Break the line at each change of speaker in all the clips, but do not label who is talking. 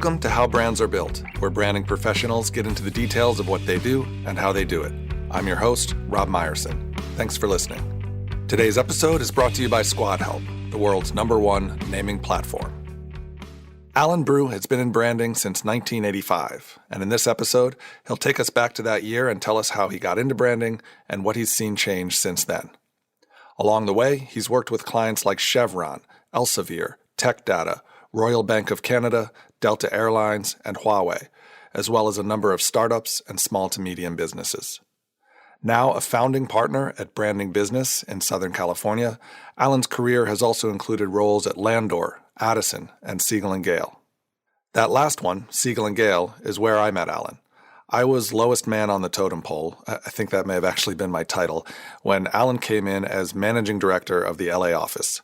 Welcome to How Brands Are Built, where branding professionals get into the details of what they do and how they do it. I'm your host, Rob Meyerson. Thanks for listening. Today's episode is brought to you by Squad Help, the world's #1 naming platform. Alan Brew has been in branding since 1985, and in this episode, he'll take us back to that year and tell us how he got into branding and what he's seen change since then. Along the way, he's worked with clients like Chevron, Elsevier, Tech Data, Royal Bank of Canada, Delta Airlines, and Huawei, as well as a number of startups and small to medium businesses. Now a founding partner at Branding Business in Southern California, Alan's career has also included roles at Landor, Addison, and Siegel & Gale. That last one, Siegel & Gale, is where I met Alan. I was lowest man on the totem pole, I think that may have actually been my title, when Alan came in as managing director of the LA office.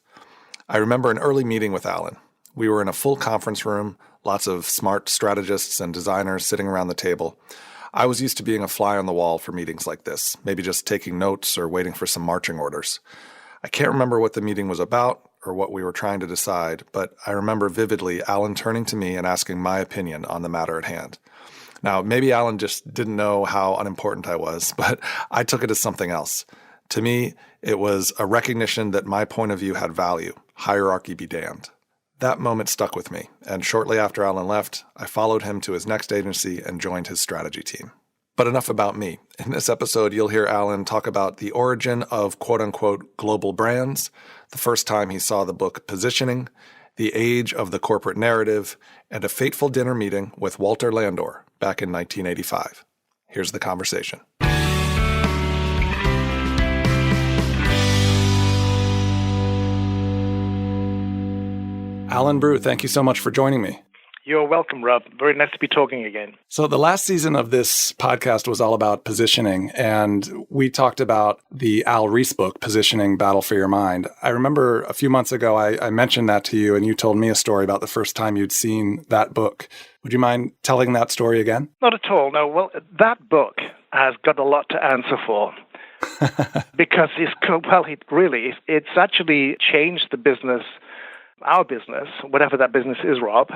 I remember an early meeting with Alan. We were in a full conference room, lots of smart strategists and designers sitting around the table. I was used to being a fly on the wall for meetings like this, maybe just taking notes or waiting for some marching orders. I can't remember what the meeting was about or what we were trying to decide, but I remember vividly Alan turning to me and asking my opinion on the matter at hand. Now, maybe Alan just didn't know how unimportant I was, but I took it as something else. To me, it was a recognition that my point of view had value. Hierarchy be damned. That moment stuck with me, and shortly after Alan left, I followed him to his next agency and joined his strategy team. But enough about me. In this episode, you'll hear Alan talk about the origin of quote-unquote global brands, the first time he saw the book Positioning, the age of the corporate narrative, and a fateful dinner meeting with Walter Landor back in 1985. Here's the conversation. Alan Brew, thank you so much for joining me.
You're welcome, Rob. Very nice to be talking again.
So the last season of this podcast was all about positioning, and we talked about the Al Ries book, Positioning, Battle for Your Mind. I remember a few months ago, I mentioned that to you, and you told me a story about the first time you'd seen that book. Would you mind telling that story again?
Not at all, no. Well, that book has got a lot to answer for. Because it's actually changed the business, our business, whatever that business is, Rob,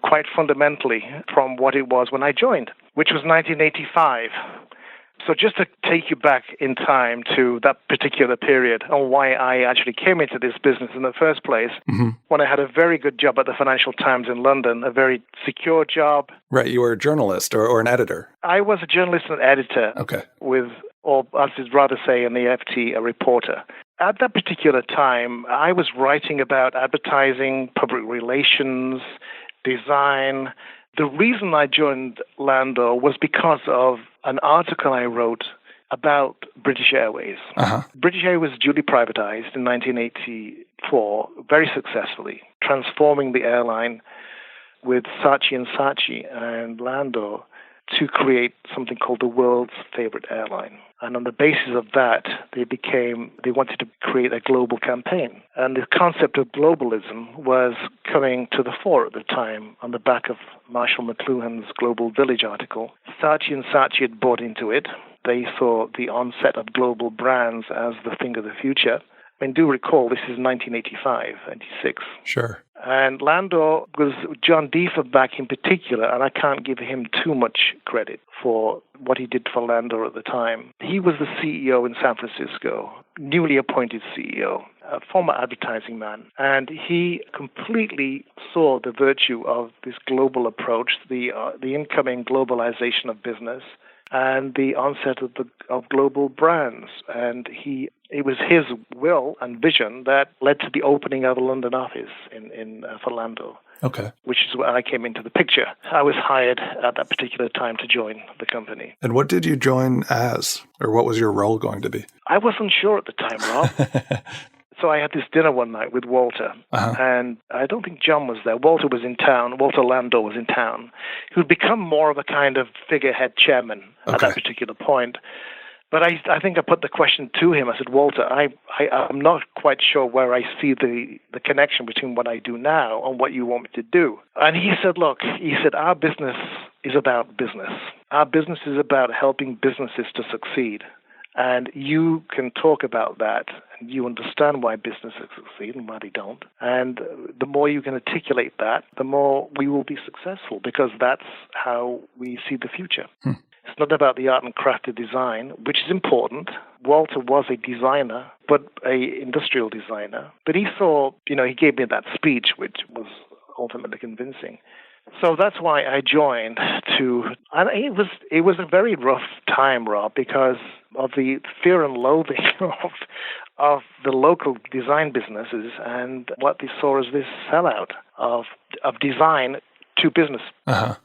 quite fundamentally from what it was when I joined, which was 1985. So just to take you back in time to that particular period and why I actually came into this business in the first place, when I had a very good job at the Financial Times in London, a very secure job.
Right, you were a journalist or an editor.
I was a journalist and editor with, or as I'd rather say in the FT, a reporter. At that particular time, I was writing about advertising, public relations, design. The reason I joined Landor was because of an article I wrote about British Airways. British Airways was duly privatized in 1984, very successfully, transforming the airline with Saatchi & Saatchi and Landor to create something called the world's favorite airline. And on the basis of that, they wanted to create a global campaign. And the concept of globalism was coming to the fore at the time on the back of Marshall McLuhan's Global Village article. Saatchi & Saatchi had bought into it. They saw the onset of global brands as the thing of the future. I mean, do recall, this is 1985, 96.
Sure.
And Landor was John Diefenbach in particular, and I can't give him too much credit for what he did for Landor at the time. He was the CEO in San Francisco, newly appointed CEO, a former advertising man, and he completely saw the virtue of this global approach, the incoming globalization of business, and the onset of global brands. And it was his will and vision that led to the opening of a London office for Landor.
Okay.
Which is where I came into the picture. I was hired at that particular time to join the company.
And what did you join as, or what was your role going to be?
I wasn't sure at the time, Rob. So I had this dinner one night with Walter, and I don't think John was there. Walter was in town. Walter Landor was in town, who'd become more of a kind of figurehead chairman at that particular point. But I think I put the question to him. I said, Walter, I'm not quite sure where I see the connection between what I do now and what you want me to do. And he said, look, our business is about business. Our business is about helping businesses to succeed. And you can talk about that, and you understand why businesses succeed and why they don't. And the more you can articulate that, the more we will be successful, because that's how we see the future. It's not about the art and craft of design, which is important. Walter was a designer, but a industrial designer. But he saw, he gave me that speech, which was ultimately convincing. So that's why I joined and it was a very rough time, Rob, because of the fear and loathing of the local design businesses and what they saw as this sellout of design to business.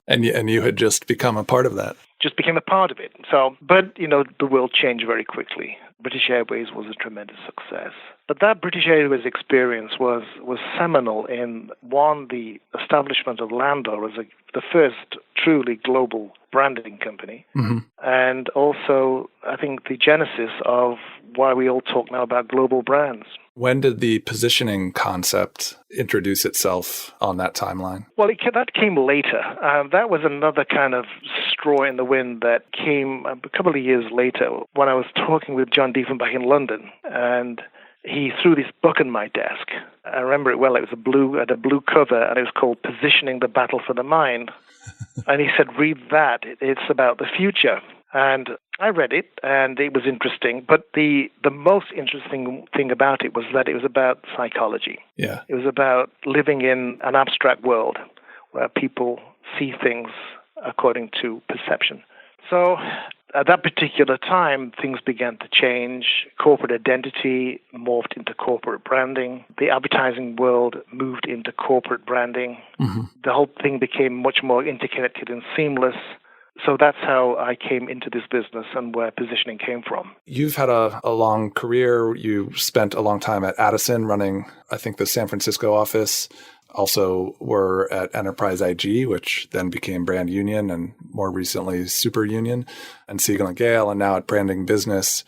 And you had just become a part of that.
Just became a part of it. So, but, the world changed very quickly. British Airways was a tremendous success. But that British Airways experience was seminal in, one, the establishment of Landor as the first truly global branding company, and also, I think, the genesis of why we all talk now about global brands.
When did the positioning concept introduce itself on that timeline?
Well, that came later. That was another kind of straw in the wind that came a couple of years later when I was talking with John Diefenbach in London, and he threw this book on my desk. I remember it well. It was had a blue cover, and it was called Positioning the Battle for the Mind. And he said, read that. It's about the future. And I read it, and it was interesting. But the most interesting thing about it was that it was about psychology.
Yeah.
It was about living in an abstract world where people see things according to perception. So at that particular time, things began to change. Corporate identity morphed into corporate branding. The advertising world moved into corporate branding. The whole thing became much more interconnected and seamless. So that's how I came into this business and where positioning came from.
You've had a long career. You spent a long time at Addison running, I think, the San Francisco office. Also were at Enterprise IG, which then became Brand Union and more recently Super Union, and Siegel & Gale, and now at Branding Business.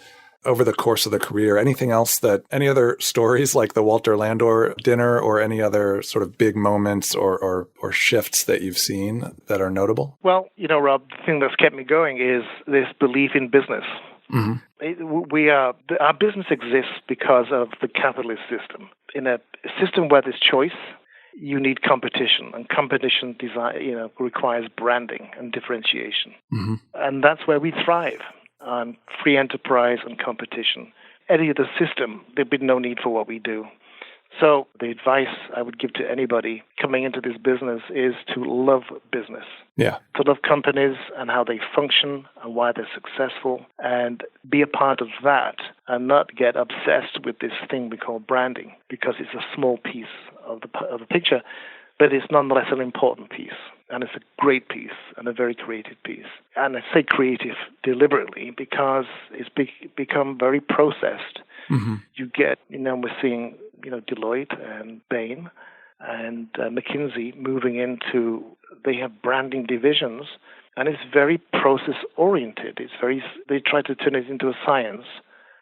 Over the course of the career, any other stories like the Walter Landor dinner or any other sort of big moments or shifts that you've seen that are notable?
Well, Rob, the thing that's kept me going is this belief in business. Our business exists because of the capitalist system. In a system where there's choice, you need competition, and competition requires branding and differentiation. And that's where we thrive, on free enterprise and competition. Any other system, there'd be no need for what we do. So the advice I would give to anybody coming into this business is to love business.
Yeah.
To love companies and how they function and why they're successful, and be a part of that and not get obsessed with this thing we call branding, because it's a small piece of the picture, but it's nonetheless an important piece. And it's a great piece and a very creative piece. And I say creative deliberately because it's become very processed. You get, we're seeing, Deloitte and Bain and McKinsey moving into, they have branding divisions, and it's very process-oriented. They try to turn it into a science,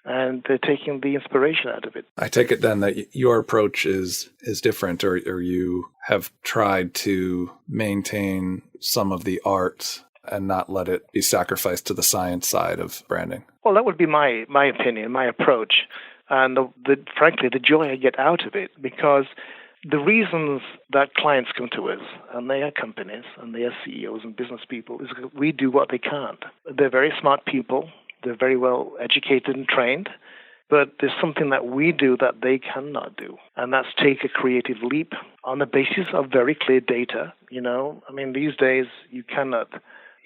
and they're taking the inspiration out of it.
I take it then that your approach is different, or you have tried to maintain some of the art and not let it be sacrificed to the science side of branding.
Well, that would be my opinion, my approach, and frankly, the joy I get out of it, because the reasons that clients come to us, and they are companies, and they are CEOs and business people, is that we do what they can't. They're very smart people. They're very well educated and trained, but there's something that we do that they cannot do, and that's take a creative leap on the basis of very clear data. These days you cannot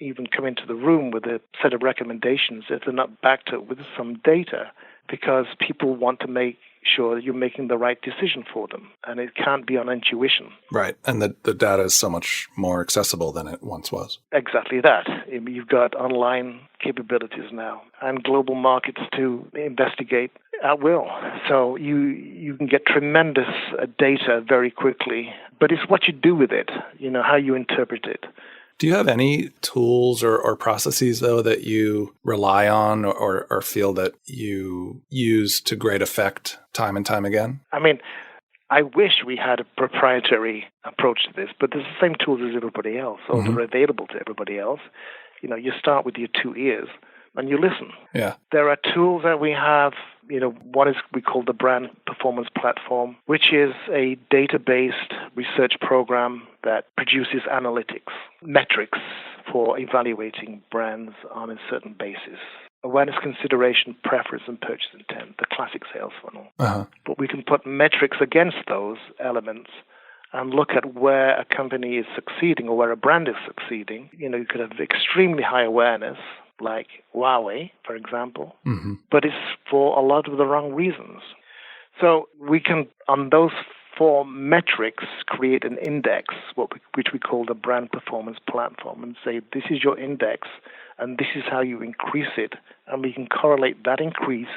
even come into the room with a set of recommendations if they're not backed up with some data, because people want to make sure that you're making the right decision for them, and it can't be on intuition.
Right, and the data is so much more accessible than it once was.
Exactly that. You've got online capabilities now and global markets to investigate at will. So you can get tremendous data very quickly, but it's what you do with it, how you interpret it.
Do you have any tools or processes, though, that you rely on or feel that you use to great effect time and time again?
I wish we had a proprietary approach to this, but there's the same tools as everybody else, or they're available to everybody else. You start with your 2 ears. and you listen.
Yeah.
There are tools that we have, we call the Brand Performance Platform, which is a data-based research program that produces analytics, metrics for evaluating brands on a certain basis. Awareness, consideration, preference, and purchase intent, the classic sales funnel.
Uh-huh.
But we can put metrics against those elements and look at where a company is succeeding or where a brand is succeeding. You could have extremely high awareness, like Huawei, for example, but it's for a lot of the wrong reasons. So we can, on those 4 metrics, create an index, which we call the Brand Performance Platform, and say, this is your index, and this is how you increase it, and we can correlate that increase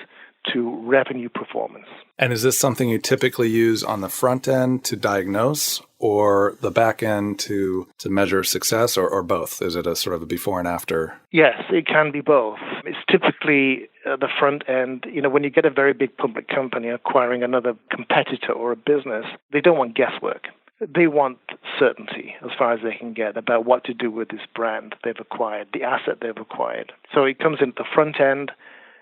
to revenue performance.
And is this something you typically use on the front end to diagnose or the back end to measure success, or both? Is it a sort of a before and after?
Yes, it can be both. It's typically the front end. When you get a very big public company acquiring another competitor or a business, they don't want guesswork. They want certainty as far as they can get about what to do with this brand they've acquired, the asset they've acquired. So it comes in at the front end.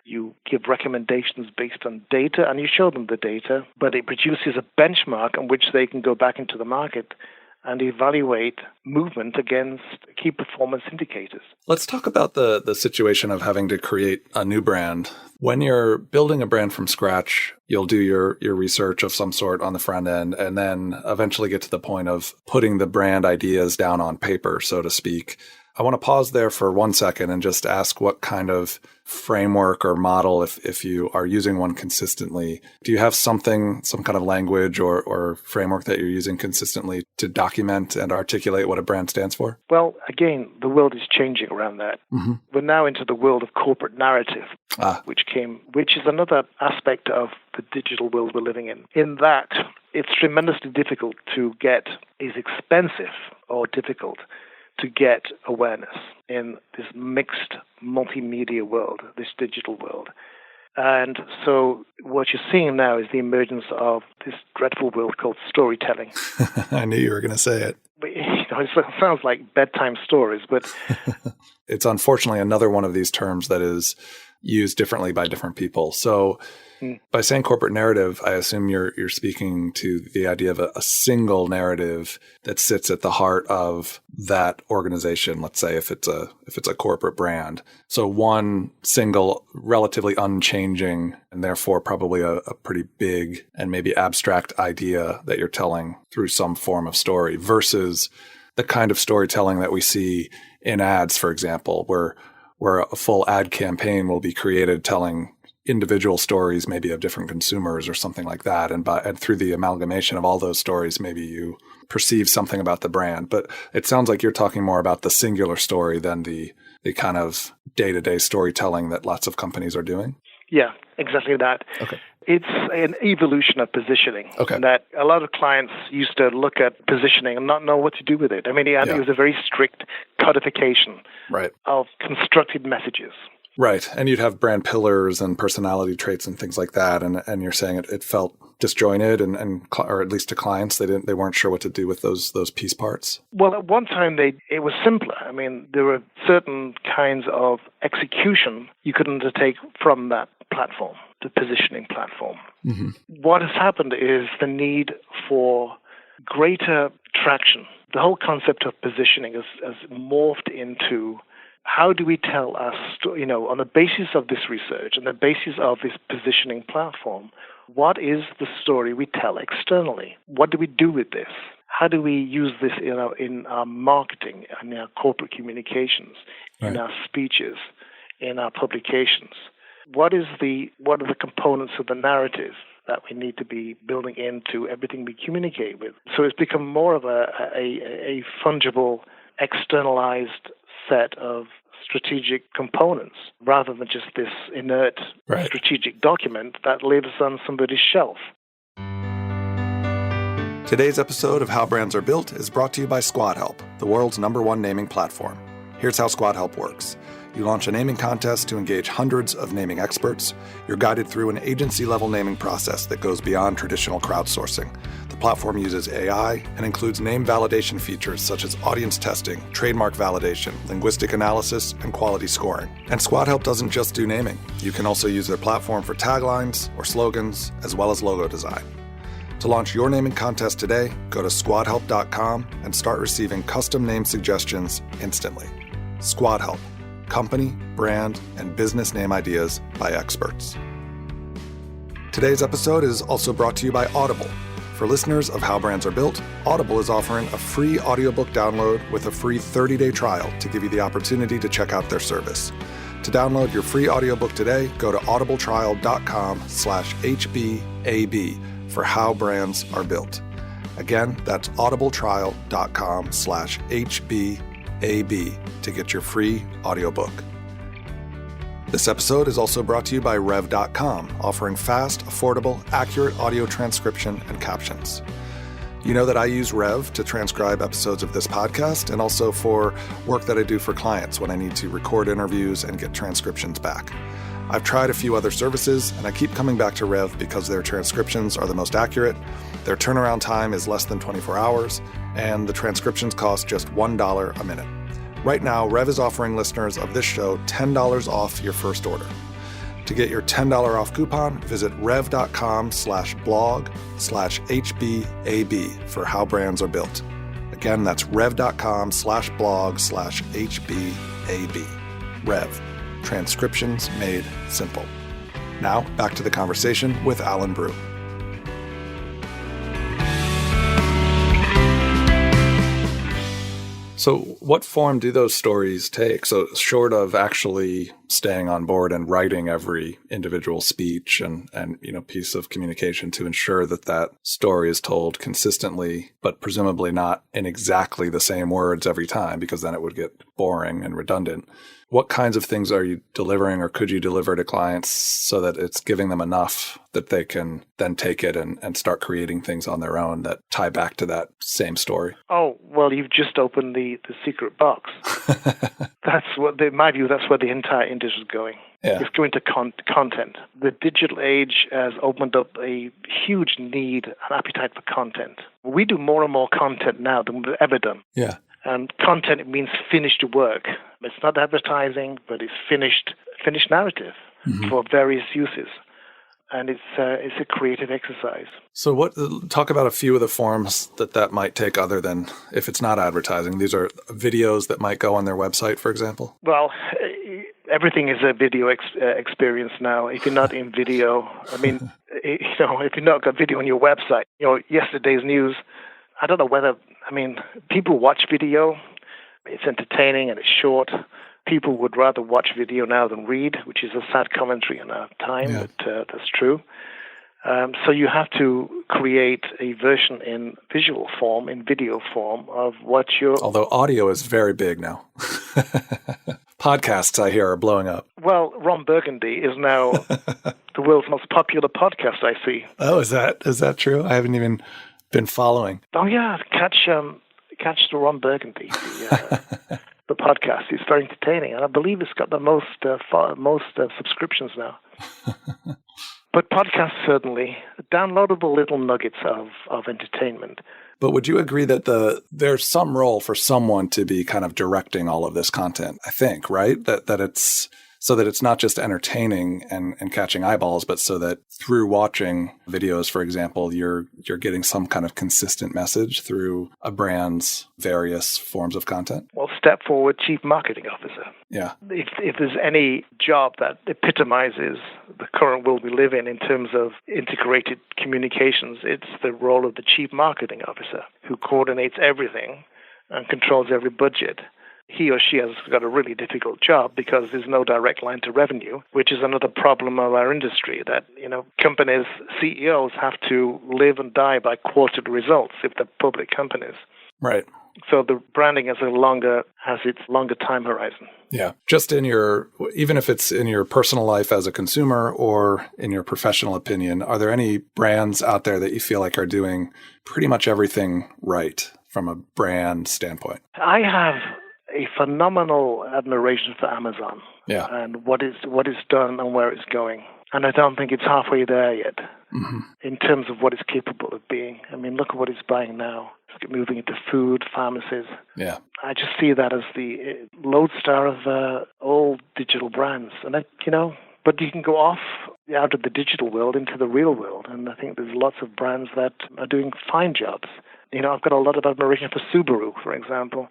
You give recommendations based on data, and you show them the data, but it produces a benchmark on which they can go back into the market and evaluate movement against key performance indicators.
Let's talk about the situation of having to create a new brand. When you're building a brand from scratch, you'll do your research of some sort on the front end, and then eventually get to the point of putting the brand ideas down on paper, so to speak. I want to pause there for 1 second and just ask what kind of framework or model, if you are using one consistently, do you have some kind of language or framework that you're using consistently to document and articulate what a brand stands for?
Well, again, the world is changing around that. We're now into the world of corporate narrative, which is another aspect of the digital world we're living in. In that, it's tremendously difficult to get, is expensive or difficult to get awareness in this mixed multimedia world, this digital world. And so what you're seeing now is the emergence of this dreadful world called storytelling.
I knew you were going to say it.
It sounds like bedtime stories, but
it's unfortunately another one of these terms that is used differently by different people. So by saying corporate narrative, I assume you're speaking to the idea of a single narrative that sits at the heart of that organization. Let's say if it's a corporate brand. So one single, relatively unchanging, and therefore probably a pretty big and maybe abstract idea that you're telling through some form of story versus the kind of storytelling that we see in ads, for example, where a full ad campaign will be created telling individual stories, maybe of different consumers or something like that. And through the amalgamation of all those stories, maybe you perceive something about the brand. But it sounds like you're talking more about the singular story than the kind of day-to-day storytelling that lots of companies are doing.
Yeah, exactly that.
Okay.
It's an evolution of positioning.
Okay.
That a lot of clients used to look at positioning and not know what to do with it. I mean, it was a very strict codification of constructed messages.
Right. And you'd have brand pillars and personality traits and things like that. And you're saying it felt disjointed or at least to clients, they weren't sure what to do with those piece parts. Well,
at one time it was simpler. I mean, there were certain kinds of execution you could undertake from that platform, the positioning platform.
Mm-hmm.
What has happened is the need for greater traction. The whole concept of positioning has morphed into how do we tell our story, on the basis of this research, on the basis of this positioning platform, what is the story we tell externally? What do we do with this? How do we use this in our marketing, in our corporate communications, in our speeches, in our publications? What are the components of the narrative that we need to be building into everything we communicate with? So it's become more of a fungible, externalized set of strategic components rather than just this inert strategic document that lives on somebody's shelf.
Today's episode of How Brands Are Built is brought to you by SquadHelp, the world's #1 naming platform. Here's how SquadHelp works. You launch a naming contest to engage hundreds of naming experts. You're guided through an agency-level naming process that goes beyond traditional crowdsourcing. The The platform uses AI and includes name validation features such as audience testing, trademark validation, linguistic analysis, and quality scoring. And Squad Help doesn't just do naming. You can also use their platform for taglines or slogans, as well as logo design. To launch your naming contest today, go to squadhelp.com and start receiving custom name suggestions instantly. Squad Help. Company, brand, and business name ideas by experts. Today's episode is also brought to you by Audible. For listeners of How Brands Are Built, Audible is offering a free audiobook download with a free 30-day trial to give you the opportunity to check out their service. To download your free audiobook today, go to audibletrial.com/HBAB for How Brands Are Built. Again, that's audibletrial.com/HBAB to get your free audiobook. This episode is also brought to you by Rev.com, offering fast, affordable, accurate audio transcription and captions. You know that I use Rev to transcribe episodes of this podcast and also for work that I do for clients when I need to record interviews and get transcriptions back. I've tried a few other services, and I keep coming back to Rev because their transcriptions are the most accurate, their turnaround time is less than 24 hours, and the transcriptions cost just $1 a minute. Right now, Rev is offering listeners of this show $10 off your first order. To get your $10 off coupon, visit rev.com/blog/HBAB for How Brands Are Built. Again, that's rev.com/blog/HBAB. Rev. Transcriptions made simple. Now, back to the conversation with Alan Brew. So what form do those stories take? So short of actually staying on board and writing every individual speech and piece of communication to ensure that that story is told consistently, but presumably not in exactly the same words every time, because then it would get boring and redundant. What kinds of things are you delivering or could you deliver to clients so that it's giving them enough that they can then take it and start creating things on their own that tie back to that same story?
Oh, well, you've just opened the secret box. In my view, that's where the entire industry is going.
Yeah.
It's going to content. The digital age has opened up a huge need and appetite for content. We do more and more content now than we've ever done.
Yeah.
And content means finished work. It's not advertising, but it's finished narrative for various uses. And it's a creative exercise.
So talk about a few of the forms that might take other than if it's not advertising. These are videos that might go on their website, for example?
Well, everything is a video experience now. If you're not in video, if you've not got video on your website, yesterday's news, I don't know whether, people watch video. It's entertaining and it's short. People would rather watch video now than read, which is a sad commentary on our time, but that's true. So you have to create a version in visual form, in video form of what you're...
Although audio is very big now. Podcasts, I hear, are blowing up.
Well, Ron Burgundy is now the world's most popular podcast, I see.
Oh, is that true? I haven't even been following.
Oh, yeah. Catch the Ron Burgundy, the podcast. It's very entertaining, and I believe it's got the most subscriptions now. But podcasts, certainly, downloadable little nuggets of entertainment.
But would you agree that there's some role for someone to be kind of directing all of this content, I think, right? That it's so that it's not just entertaining and catching eyeballs, but so that through watching videos, for example, you're getting some kind of consistent message through a brand's various forms of content?
Well, step forward, Chief Marketing Officer.
Yeah.
If there's any job that epitomizes the current world we live in terms of integrated communications, it's the role of the Chief Marketing Officer, who coordinates everything and controls every budget. He or she has got a really difficult job because there's no direct line to revenue, which is another problem of our industry, that, companies, CEOs have to live and die by quarterly results if they're public companies.
Right.
So the branding has its longer time horizon.
Yeah. Just even if it's in your personal life as a consumer or in your professional opinion, are there any brands out there that you feel like are doing pretty much everything right from a brand standpoint?
I have a phenomenal admiration for Amazon and what is done and where it's going. And I don't think it's halfway there yet in terms of what it's capable of being. I mean, look at what it's buying now. It's moving into food, pharmacies.
Yeah.
I just see that as the lodestar of all digital brands. And, but you can go off out of the digital world into the real world. And I think there's lots of brands that are doing fine jobs. I've got a lot of admiration for Subaru, for example.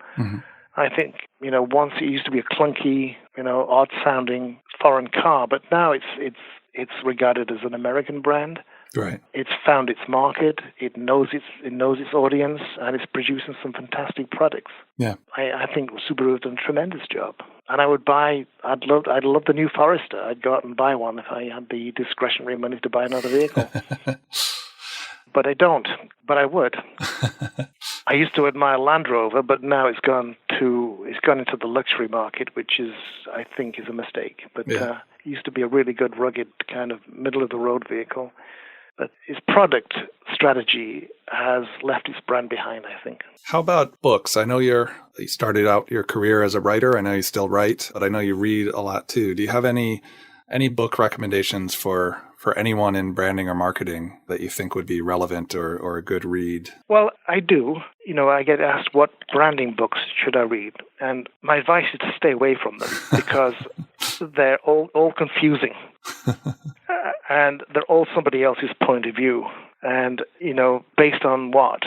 I think, once it used to be a clunky, odd-sounding foreign car, but now it's regarded as an American brand.
Right.
It's found its market. It knows its audience, and it's producing some fantastic products.
Yeah.
I think Subaru has done a tremendous job. And I'd love the new Forester. I'd go out and buy one if I had the discretionary money to buy another vehicle. But I don't. But I would. I used to admire Land Rover, but now it's gone into the luxury market, which I think is a mistake. But it used to be a really good, rugged kind of middle of the road vehicle. But its product strategy has left its brand behind, I think.
How about books? I know you started out your career as a writer. I know you still write, but I know you read a lot too. Do you have any book recommendations for anyone in branding or marketing that you think would be relevant or a good read?
Well, I do. I get asked what branding books should I read, and my advice is to stay away from them because they're all confusing. And they're all somebody else's point of view. And, based on what?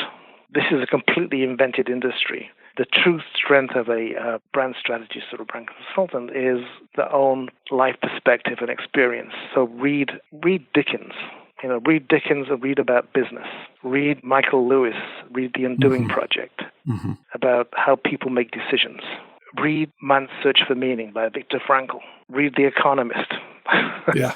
This is a completely invented industry. The true strength of a brand strategist or a brand consultant is their own life perspective and experience. So read Dickens. Read Dickens and read about business. Read Michael Lewis. Read The Undoing Project about how people make decisions. Read Man's Search for Meaning by Viktor Frankl. Read The Economist.
Yeah.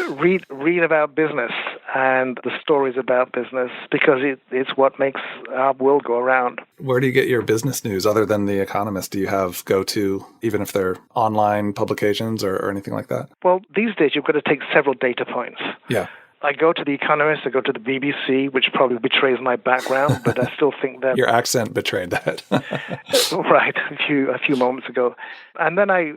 Read about business and the stories about business because it's what makes our world go around.
Where do you get your business news other than The Economist? Do you have go-to, even if they're online publications or anything like that?
Well, these days you've got to take several data points.
Yeah.
I go to The Economist, I go to the BBC, which probably betrays my background, but I still think that...
Your accent betrayed that.
Right, a few moments ago. And then I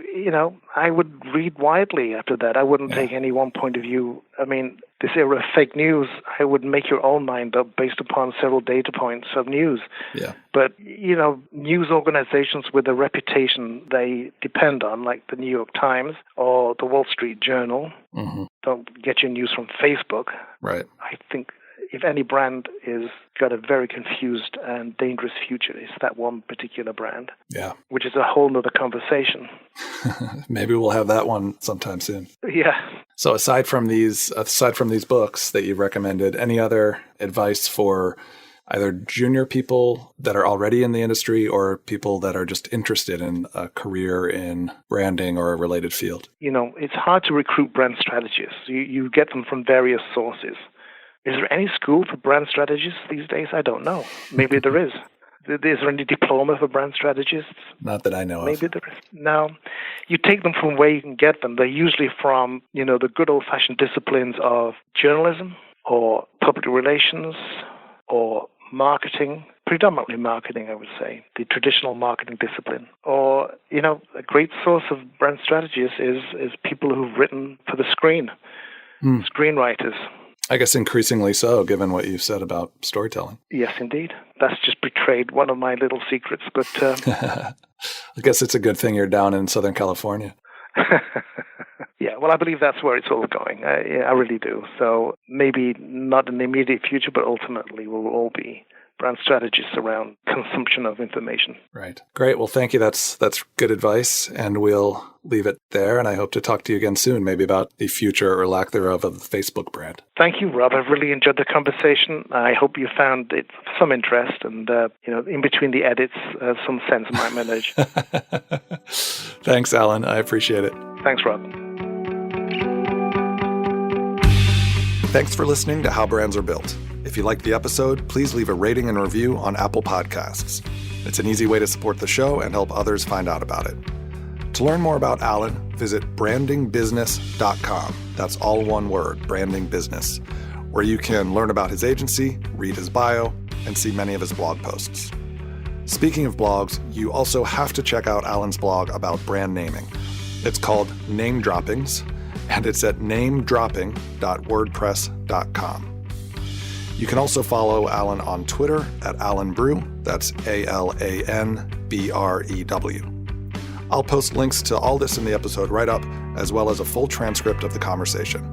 would read widely after that. I wouldn't take any one point of view. I mean, this era of fake news, I would make your own mind up based upon several data points of news.
Yeah.
But, news organizations with a reputation they depend on, like the New York Times or the Wall Street Journal, don't get your news from Facebook.
Right.
I think if any brand is got a very confused and dangerous future, it's that one particular brand.
Yeah.
Which is a whole other conversation.
Maybe we'll have that one sometime soon.
Yeah.
So aside from these books that you've recommended, any other advice for either junior people that are already in the industry or people that are just interested in a career in branding or a related field?
It's hard to recruit brand strategists. You get them from various sources. Is there any school for brand strategists these days? I don't know. Maybe there is. Is there any diploma for brand strategists?
Not that I know of.
Maybe there is. No. You take them from where you can get them. They're usually from, the good old-fashioned disciplines of journalism or public relations or marketing, predominantly marketing, I would say, the traditional marketing discipline. Or, a great source of brand strategists is people who've written for the screen, screenwriters.
I guess increasingly so, given what you've said about storytelling.
Yes, indeed. That's just betrayed one of my little secrets, but...
I guess it's a good thing you're down in Southern California.
Yeah, well, I believe that's where it's all going. I really do. So maybe not in the immediate future, but ultimately we'll all be brand strategists around consumption of information.
Right. Great. Well, thank you. That's good advice. And we'll leave it there. And I hope to talk to you again soon, maybe about the future or lack thereof of the Facebook brand.
Thank you, Rob. I've really enjoyed the conversation. I hope you found it of some interest and, in between the edits, some sense might emerge.
Thanks, Alan. I appreciate it.
Thanks, Rob.
Thanks for listening to How Brands Are Built. If you liked the episode, please leave a rating and review on Apple Podcasts. It's an easy way to support the show and help others find out about it. To learn more about Alan, visit brandingbusiness.com. That's all one word, Branding Business, where you can learn about his agency, read his bio, and see many of his blog posts. Speaking of blogs, you also have to check out Alan's blog about brand naming. It's called Name Droppings, and it's at namedropping.wordpress.com. You can also follow Alan on Twitter at Alan Brew. That's ALANBREW. I'll post links to all this in the episode write-up, as well as a full transcript of the conversation.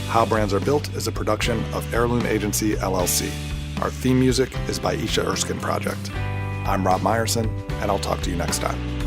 How Brands Are Built is a production of Heirloom Agency, LLC. Our theme music is by Isha Erskine Project. I'm Rob Meyerson, and I'll talk to you next time.